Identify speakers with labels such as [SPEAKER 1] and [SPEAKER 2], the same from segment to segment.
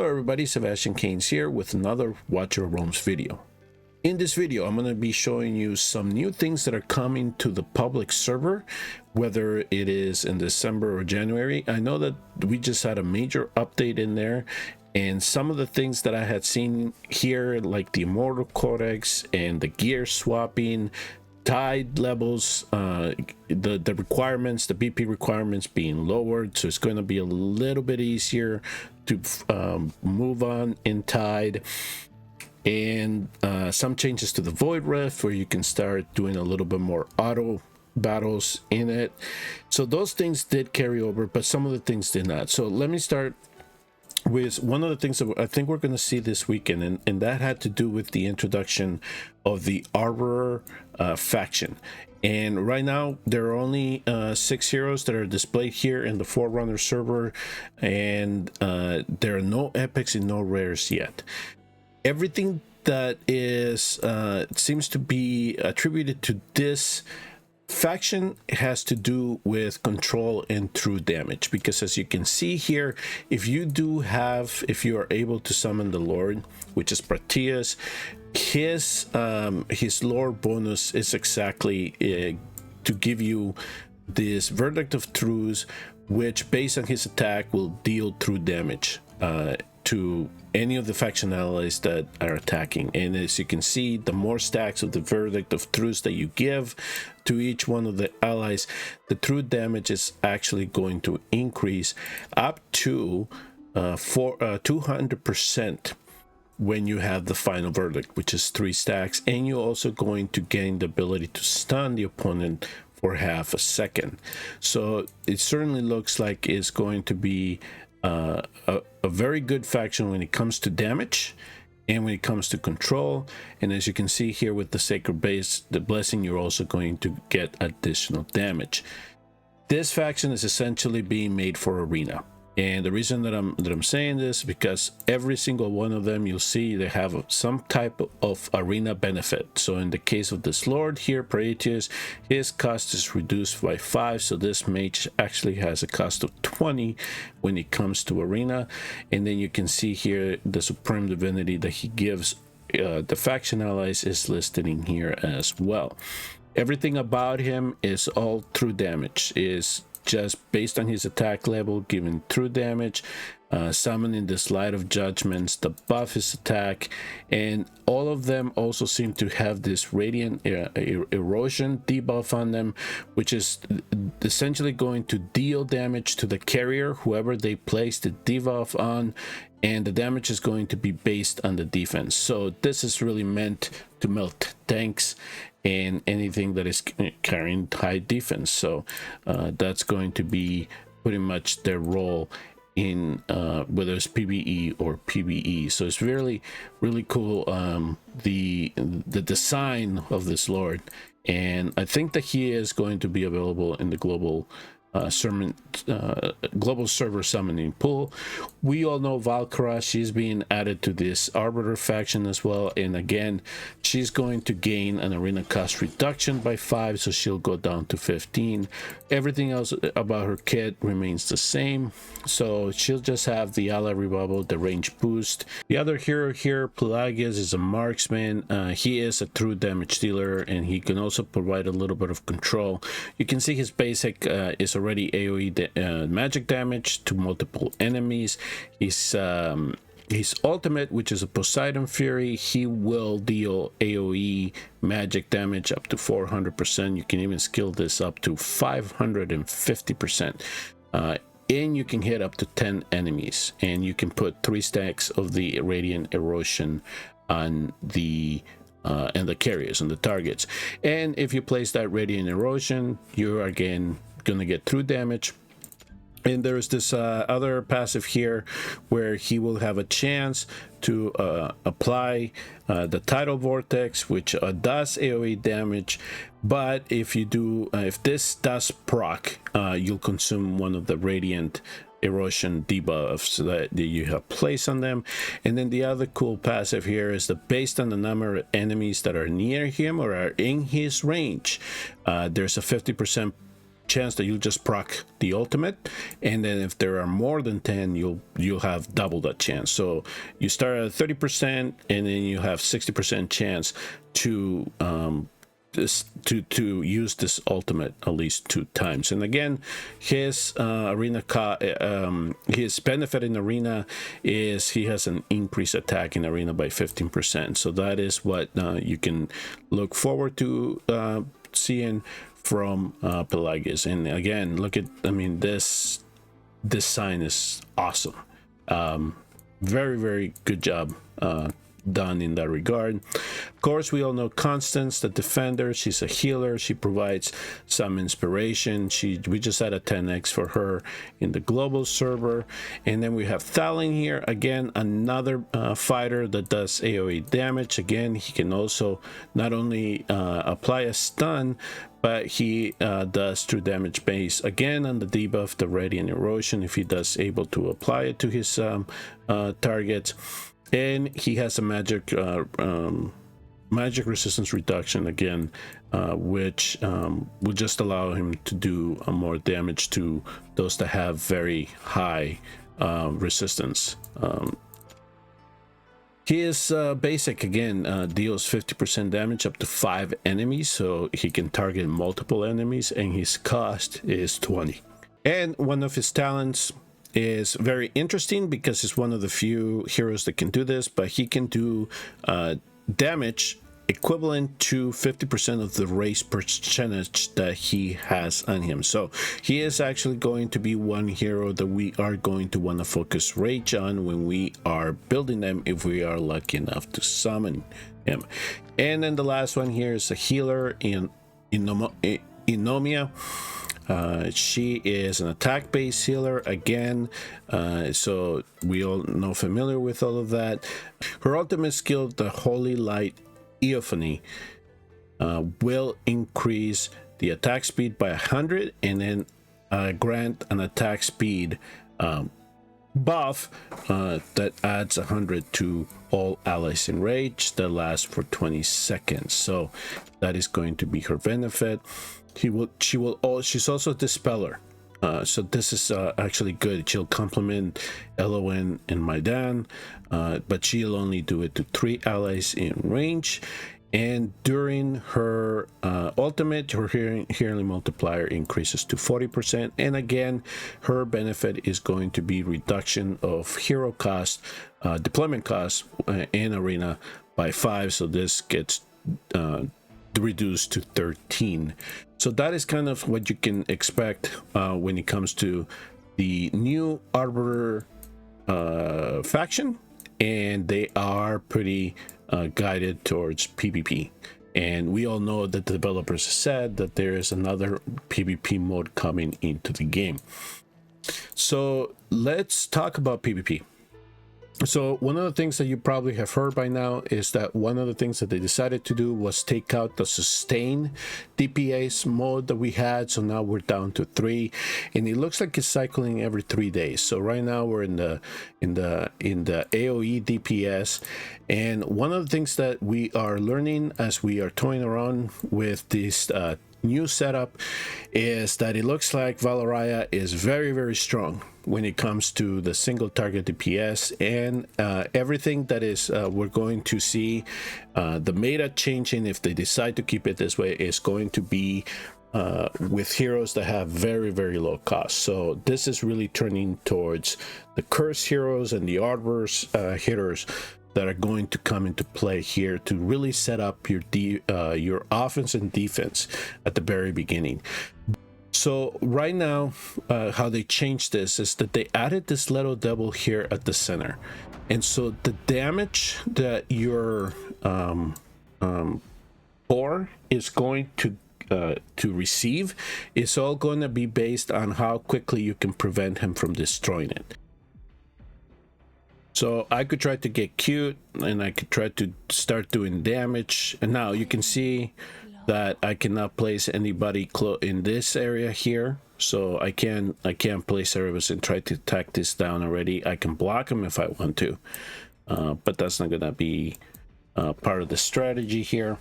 [SPEAKER 1] Hello everybody, Sebastian Keynes here with another Watcher Roams video. In this video, I'm going to be showing you some new things that are coming to the public server, whether it is in December or January. I know that we just had a major update in there, and some of the things that I had seen here, like the Immortal Codex and the gear swapping, tide levels, the requirements, the BP requirements being lowered, so it's going to be a little bit easier to move on in tide, and some changes to the Void Rift where you can start doing a little bit more auto battles in it. So those things did carry over, but some of the things did not. So let me start with one of the things that I think we're going to see this weekend, and that had to do with the introduction of the Arbiter faction. And right now there are only 6 heroes that are displayed here in the forerunners server, and there are no epics and no rares yet. Everything that is seems to be attributed to this faction has to do with control and true damage, because as you can see here, if you are able to summon the Lord, which is Proteus, his Lord bonus is exactly to give you this Verdict of Truth, which based on his attack will deal true damage to any of the faction allies that are attacking. And as you can see, the more stacks of the Verdict of Truth that you give to each one of the allies, the true damage is actually going to increase up to 200% when you have the final verdict, which is 3 stacks. And you're also going to gain the ability to stun the opponent for half a second. So it certainly looks like it's going to be a very good faction when it comes to damage and when it comes to control. And as you can see here with the Sacred Base, the Blessing, you're also going to get additional damage. This faction is essentially being made for Arena. And the reason that I'm saying this is because every single one of them, you'll see they have some type of arena benefit. So in the case of this Lord here, Proteus, his cost is reduced by 5. So this mage actually has a cost of 20 when it comes to arena. And then you can see here the Supreme Divinity that he gives the faction allies is listed in here as well. Everything about him is all true damage, is just based on his attack level, giving true damage, summoning this Light of Judgments, the buff his attack, and all of them also seem to have this Radiant Erosion debuff on them, which is essentially going to deal damage to the carrier, whoever they place the debuff on, and the damage is going to be based on the defense. So this is really meant to melt tanks and anything that is carrying high defense. So that's going to be pretty much their role in whether it's PvE or PvE. So it's really cool, the design of this Lord, and I think that he is going to be available in the global server summoning pool. We all know Valkyra, she's being added to this Arbiter faction as well, and again she's going to gain an arena cost reduction by 5, so she'll go down to 15. Everything else about her kit remains the same, so she'll just have the ally revival, the range boost. The other hero here, Pelagius, is a marksman. He is a true damage dealer, and he can also provide a little bit of control. You can see his basic is already AoE magic damage to multiple enemies. His ultimate, which is a Poseidon Fury, he will deal AoE magic damage up to 400%. You can even skill this up to 550%. And you can hit up to 10 enemies, and you can put 3 stacks of the Radiant Erosion on the and the carriers and the targets. And if you place that Radiant Erosion, you're again gonna get true damage. And there's this other passive here where he will have a chance to apply the Tidal Vortex, which does AoE damage, but if this does proc, you'll consume one of the Radiant Erosion debuffs that you have placed on them. And then the other cool passive here is that based on the number of enemies that are near him or are in his range, there's a 50% chance that you'll just proc the ultimate, and then if there are more than 10, you'll have double that chance. So you start at 30%, and then you have 60% chance to to use this ultimate at least 2 times. And again, his his benefit in arena is he has an increased attack in arena by 15%. So that is what you can look forward to seeing from Pelagius. And again, look at, I mean, this sign is awesome. Very, very good job done in that regard. Of course, we all know Constance, the defender. She's a healer. She provides some inspiration. We just had a 10x for her in the global server. And then we have Thalin here, again, another fighter that does AoE damage. Again, he can also not only apply a stun, but he does true damage base again on the debuff, the radiant erosion, if he does able to apply it to his targets. And he has a magic resistance reduction again, which will just allow him to do more damage to those that have very high resistance. His basic again deals 50% damage up to 5 enemies, so he can target multiple enemies, and his cost is 20. And one of his talents is very interesting because it's one of the few heroes that can do this, but he can do damage equivalent to 50% of the race percentage that he has on him. So he is actually going to be one hero that we are going to want to focus rage on when we are building them, if we are lucky enough to summon him. And then the last one here is a healer in Inomia. She is an attack-based healer again, so we all know familiar with all of that. Her ultimate skill, the Holy Light Eophany, will increase the attack speed by 100, and then grant an attack speed buff that adds 100 to all allies in rage that lasts for 20 seconds. So that is going to be her benefit. She's also a dispeller, so this is actually good. She'll complement Elowin and Maidan, but she'll only do it to 3 allies in range. And during her ultimate, her healing multiplier increases to 40%. And again, her benefit is going to be reduction of hero cost, deployment cost in arena by 5. So this gets reduced to 13. So that is kind of what you can expect when it comes to the new Arbiter faction, and they are pretty guided towards PvP. And we all know that the developers said that there is another PvP mode coming into the game. So let's talk about PvP. So one of the things that you probably have heard by now is that one of the things that they decided to do was take out the sustain DPS mode that we had. So now we're down to 3, and it looks like it's cycling every 3 days. So right now we're in the AoE DPS, and one of the things that we are learning as we are toying around with this new setup is that it looks like Valaraya is very, very strong when it comes to the single target DPS, and everything that is we're going to see the meta changing, if they decide to keep it this way, is going to be with heroes that have very, very low cost. So this is really turning towards the curse heroes and the Arbiter's hitters that are going to come into play here to really set up your offense and defense at the very beginning. So right now, how they changed this is that they added this little devil here at the center, and so the damage that your core is going to receive is all going to be based on how quickly you can prevent him from destroying it. So I could try to get cute, and I could try to start doing damage, and now you can see that I cannot place anybody in this area here. So I can't place Erebus and try to attack this down already. I can block him if I want to, but that's not gonna be part of the strategy here.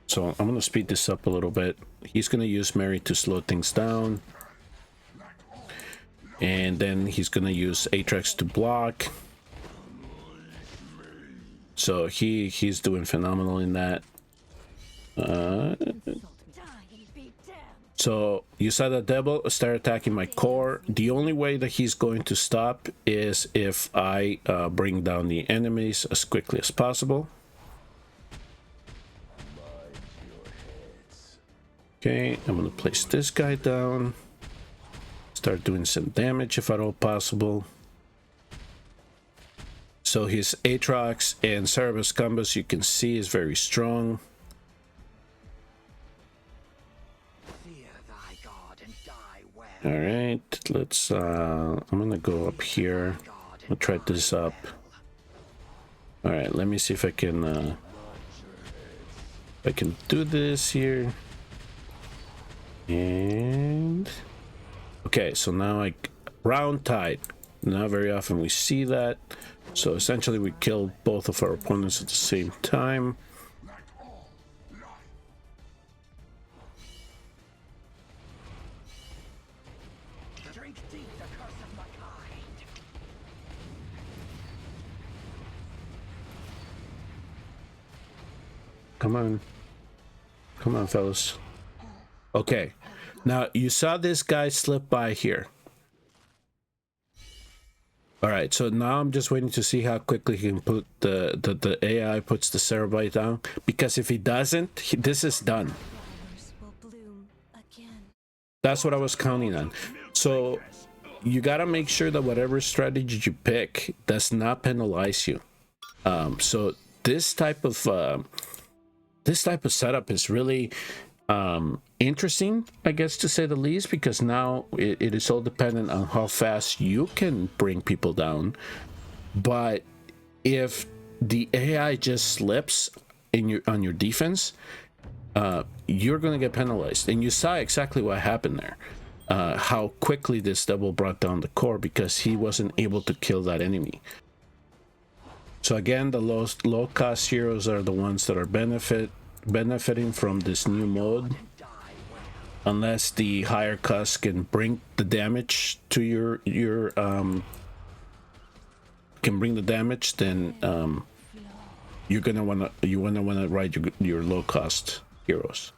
[SPEAKER 1] So I'm gonna speed this up a little bit. he's gonna use Mary to slow things down, and then he's gonna use Atrax to block. So he's doing phenomenal in that. So you saw the devil start attacking my core. The only way that he's going to stop is if I bring down the enemies as quickly as possible. Okay, I'm gonna place this guy down. Start doing some damage if at all possible. So his Atrax and Cerberus combos, you can see, is very strong. All right, let's I'm gonna go up here. I'll try this up. All right, let me see if I can do this here. And okay, so now round tide. Not very often we see that. So essentially we killed both of our opponents at the same time. Come on. Come on, fellas. Okay. Now, you saw this guy slip by here. All right, so now I'm just waiting to see how quickly he can put the AI puts the Cerebite down. Because if he doesn't, this is done. That's what I was counting on. So you got to make sure that whatever strategy you pick does not penalize you. So this type of setup is really interesting, I guess, to say the least, because now it is all dependent on how fast you can bring people down. But if the AI just slips on your defense, you're going to get penalized. And you saw exactly what happened there, how quickly this devil brought down the core because he wasn't able to kill that enemy. So again, the low cost heroes are the ones that are benefiting from this new mode. Unless the higher cost can bring the damage to your then you're gonna wanna ride your low cost heroes.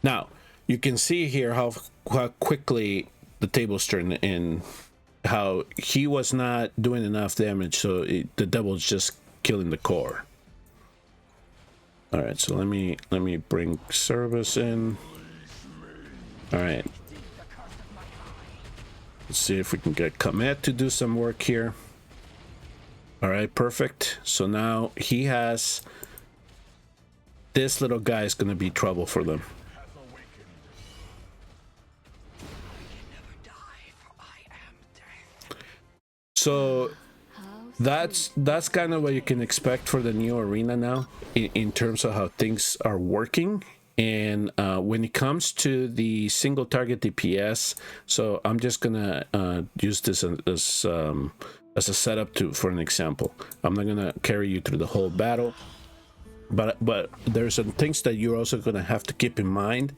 [SPEAKER 1] Now you can see here how quickly the tables turn and how he was not doing enough damage, so the devil's just killing the core. All right, so let me bring Service in. All right, let's see if we can get Komet to do some work here. All right, perfect. So now he has this little guy is going to be trouble for them. So that's kind of what you can expect for the new arena now in terms of how things are working. And when it comes to the single target DPS, so I'm just gonna use this as a setup for an example. I'm not gonna carry you through the whole battle, but there's some things that you're also gonna have to keep in mind.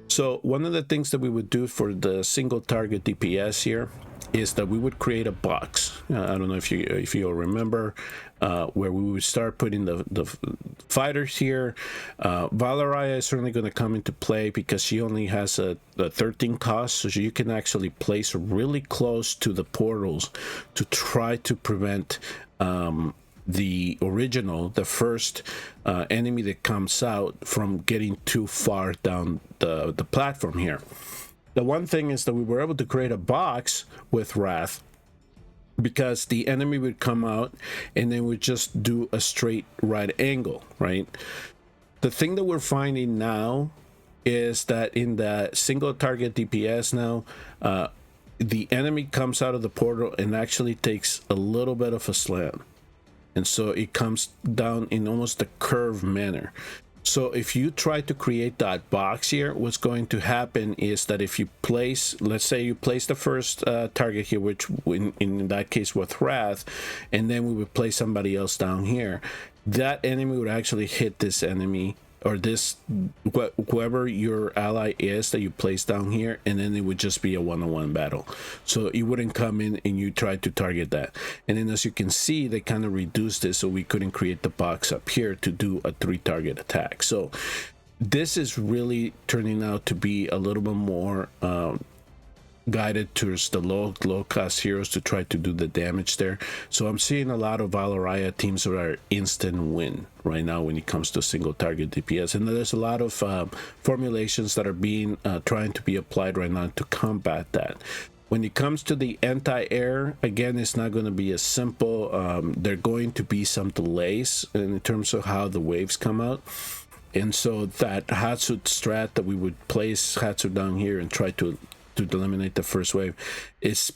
[SPEAKER 1] So one of the things that we would do for the single target DPS here is that we would create a box. I don't know if you'll remember, where we would start putting the fighters here. Valeria is certainly going to come into play because she only has a 13 cost, so you can actually place really close to the portals to try to prevent the first enemy that comes out from getting too far down the platform here. The one thing is that we were able to create a box with Wrath because the enemy would come out and then would just do a straight right angle, right? The thing that we're finding now is that in the single target DPS now, the enemy comes out of the portal and actually takes a little bit of a slant. And so it comes down in almost a curved manner. So if you try to create that box here, what's going to happen is that if you place, let's say you place the first target here, which in that case with Wrath, and then we would place somebody else down here, that enemy would actually hit this enemy or this whoever your ally is that you place down here, and then it would just be a one-on-one battle. So you wouldn't come in and you try to target that. And then as you can see, they kind of reduced it so we couldn't create the box up here to do a 3-target attack. So this is really turning out to be a little bit more guided towards the low cost heroes to try to do the damage there. So I'm seeing a lot of Valoraya teams that are instant win right now when it comes to single target DPS, and there's a lot of formulations that are being trying to be applied right now to combat that. When it comes to the anti-air, again, it's not going to be as simple. There are going to be some delays in terms of how the waves come out. And so that Hatsu strat that we would place Hatsu down here and try to eliminate the first wave is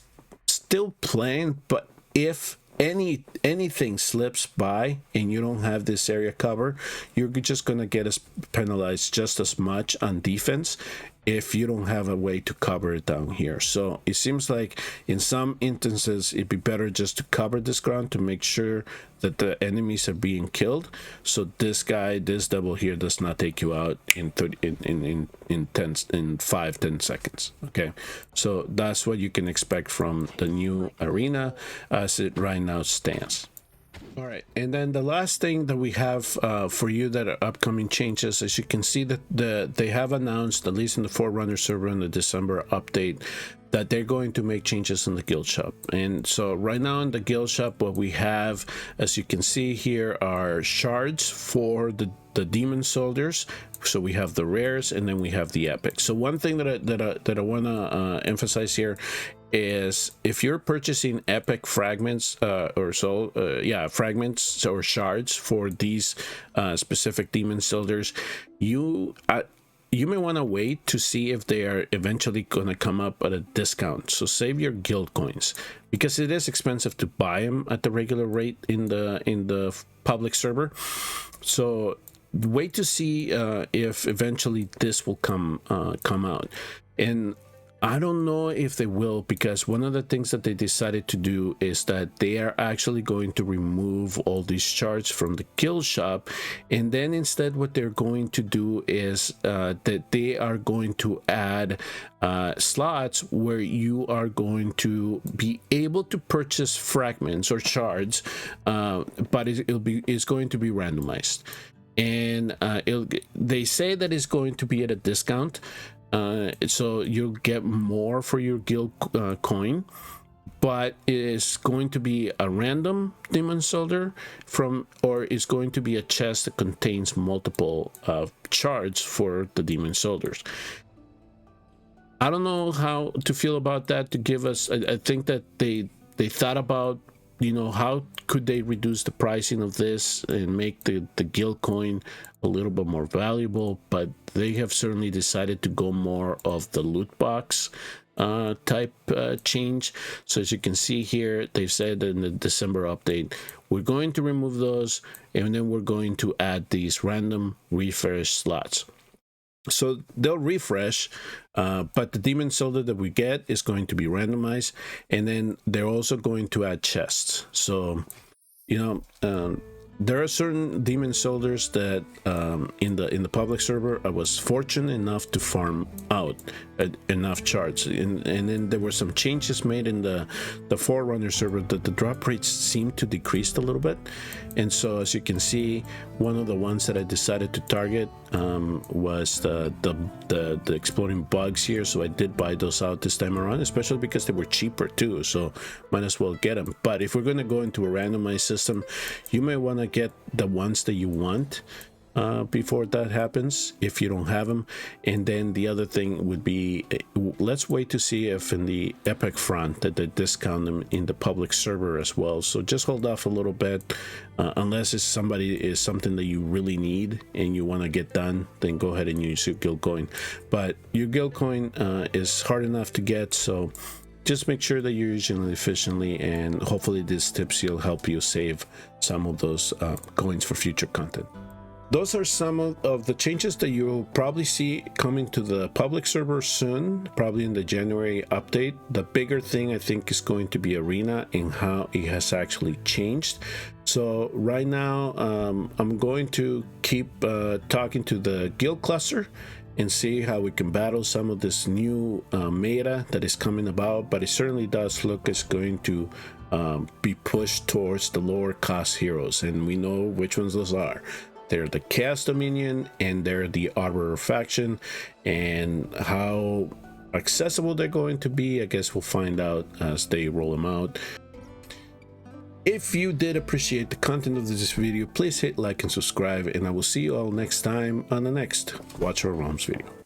[SPEAKER 1] still playing, but if anything slips by and you don't have this area cover, you're just going to get us penalized just as much on defense if you don't have a way to cover it down here. So it seems like in some instances it'd be better just to cover this ground to make sure that the enemies are being killed, so this devil here does not take you out in 5-10 seconds. Okay, so that's what you can expect from the new arena as it right now stands. All right, and then the last thing that we have for you that are upcoming changes, as you can see that they have announced, at least in the Forerunner server in the December update, that they're going to make changes in the guild shop. And so right now in the guild shop, what we have, as you can see here, are shards for the demon soldiers. So we have the rares, and then we have the epics. So one thing that I want to emphasize here is if you're purchasing epic fragments fragments or shards for these specific demon soldiers, you may want to wait to see if they are eventually going to come up at a discount. So save your guild coins, because it is expensive to buy them at the regular rate in the public server. So wait to see if eventually this will come out. And I don't know if they will, because one of the things that they decided to do is that they are actually going to remove all these shards from the guild shop, and then instead what they're going to do is that they are going to add slots where you are going to be able to purchase fragments or shards, but it's going to be randomized. And they say that it's going to be at a discount. So you'll get more for your guild coin, but it's going to be a random demon soldier or it's going to be a chest that contains multiple shards for the demon soldiers. I don't know how to feel about that. To give us, I think that they thought about, how could they reduce the pricing of this and make the guild coin a little bit more valuable, but they have certainly decided to go more of the loot box type change. So as you can see here, they've said in the December update, we're going to remove those, and then we're going to add these random refresh slots. So they'll refresh, but the demon soldier that we get is going to be randomized, and then they're also going to add chests. So there are certain demon soldiers that in the public server I was fortunate enough to farm out enough shards, and then there were some changes made in the Forerunner server that the drop rates seemed to decrease a little bit. And so as you can see, one of the ones that I decided to target was the exploding bugs here. So I did buy those out this time around, especially because they were cheaper too, so might as well get them. But if we're going to go into a randomized system, you may want to get the ones that you want before that happens, if you don't have them. And then the other thing would be, let's wait to see if in the epic front that they discount them in the public server as well. So just hold off a little bit, unless it's something that you really need and you want to get done, then go ahead and use your guild coin. But your guild coin is hard enough to get, so just make sure that you're using it efficiently, and hopefully these tips will help you save some of those coins for future content. those are some of the changes that you'll probably see coming to the public server soon, probably in the January update. The bigger thing I think is going to be Arena and how it has actually changed. So right now I'm going to keep talking to the guild cluster and see how we can battle some of this new meta that is coming about, but it certainly does look it's going to be pushed towards the lower cost heroes, and we know which ones those are. They're the Chaos Dominion and they're the Arbiter faction, and how accessible they're going to be, I guess we'll find out as they roll them out. If you did appreciate the content of this video, please hit like and subscribe, and I will see you all next time on the next Watch Our Realms video.